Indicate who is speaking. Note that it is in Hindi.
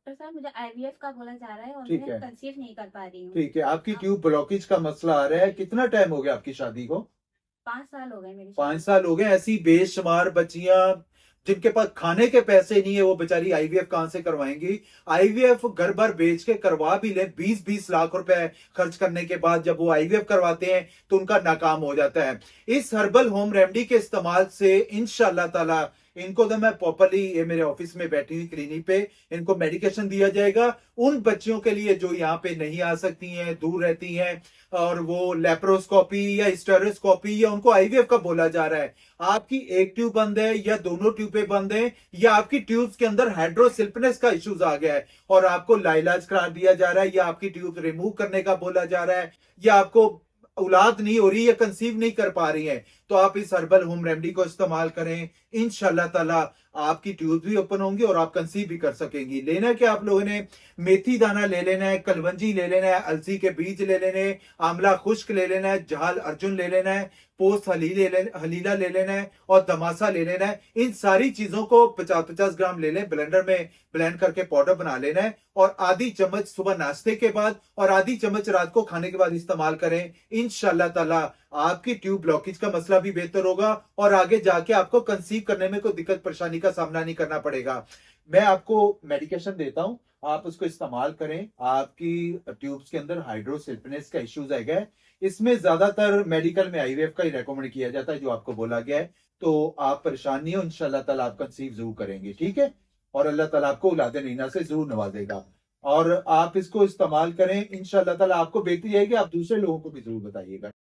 Speaker 1: डॉक्टर साहब मुझे आईवीएफ का बोला जा रहा है और
Speaker 2: ठीक
Speaker 1: मैं
Speaker 2: है,
Speaker 1: कंसीव नहीं कर पा रही हूँ।
Speaker 2: ठीक है। आपकी
Speaker 1: अब
Speaker 2: ट्यूब ब्लॉकेज का मसला आ रहा है, कितना टाइम हो गया आपकी शादी को?
Speaker 1: 5 साल हो गए मेरी
Speaker 2: 5
Speaker 1: शादी को।
Speaker 2: साल हो गए। ऐसी बेशुमार बच्चियां जिनके पास खाने के पैसे नहीं है, वो बेचारी आईवीएफ कहां से करवाएंगी? आईवीएफ घर भर बेच के करवा भी ले, 20-20 लाख रुपए खर्च करने के बाद जब वो आईवीएफ करवाते हैं तो उनका नाकाम हो जाता है। इस हर्बल होम रेमेडी के इस्तेमाल से इंशाल्लाह ताला इनको तो मैं प्रॉपरली, ये मेरे ऑफिस में बैठी हुई क्लिनिक पे इनको मेडिकेशन दिया जाएगा। उन बच्चियों के लिए जो यहाँ पे नहीं आ सकती हैं, दूर रहती हैं, और वो लेप्रोस्कोपी या स्टेरोस्कोपी या उनको आईवीएफ का बोला जा रहा है, आपकी एक ट्यूब बंद है या दोनों ट्यूबें बंद है या आपकी ट्यूब्स के अंदर हाइड्रोसिल्पनेस का इश्यूज आ गया है और आपको लाइलाज करार दिया जा रहा है, या आपकी ट्यूब रिमूव करने का बोला जा रहा है, या आपको औलाद नहीं हो रही या कंसीव नहीं कर पा रही है, तो आप इस हर्बल होम रेमेडी को इस्तेमाल करें। इंशाल्लाह ताला आपकी ट्यूब भी ओपन होंगी और आप कंसीव भी कर सकेंगी। लेना क्या आप लोगों ने, मेथी दाना ले लेना है, कलवंजी ले लेना है, अलसी के बीज ले लेने, आंवला खुश्क ले लेना है, जहाल अर्जुन ले लेना है, पोस्त हलीला ले लेना है और दमासा ले लेना है। इन सारी चीजों को 50-50 ग्राम ले लें, ब्लेंडर में ब्लेंड करके पाउडर बना लेना है और आधी चम्मच सुबह नाश्ते के बाद और आधी चम्मच रात को खाने के बाद इस्तेमाल करें। इंशाल्लाह ताला आपकी ट्यूब ब्लॉकेज का मसला भी बेहतर होगा और आगे जाके आपको कंसीव करने में कोई दिक्कत परेशानी का सामना नहीं करना पड़ेगा। मैं आपको मेडिकेशन देता हूं, आप उसको इस्तेमाल करें। आपकी ट्यूब्स के अंदर हाइड्रोसिल्पनेस का इश्यूज है, इसमें ज्यादातर मेडिकल में आईवीएफ का ही रेकमेंड किया जाता है जो आपको बोला गया है। तो आप परेशान नहीं हो, इंशाल्लाह ताला आप कंसीव जरूर करेंगे, ठीक है? और अल्लाह ताला आपको औलाद नीना से जरूर नवाजेगा। और आप इसको इस्तेमाल करें, इंशाल्लाह ताला आपको बेहतरी आएगी। आप दूसरे लोगों को भी जरूर बताइएगा।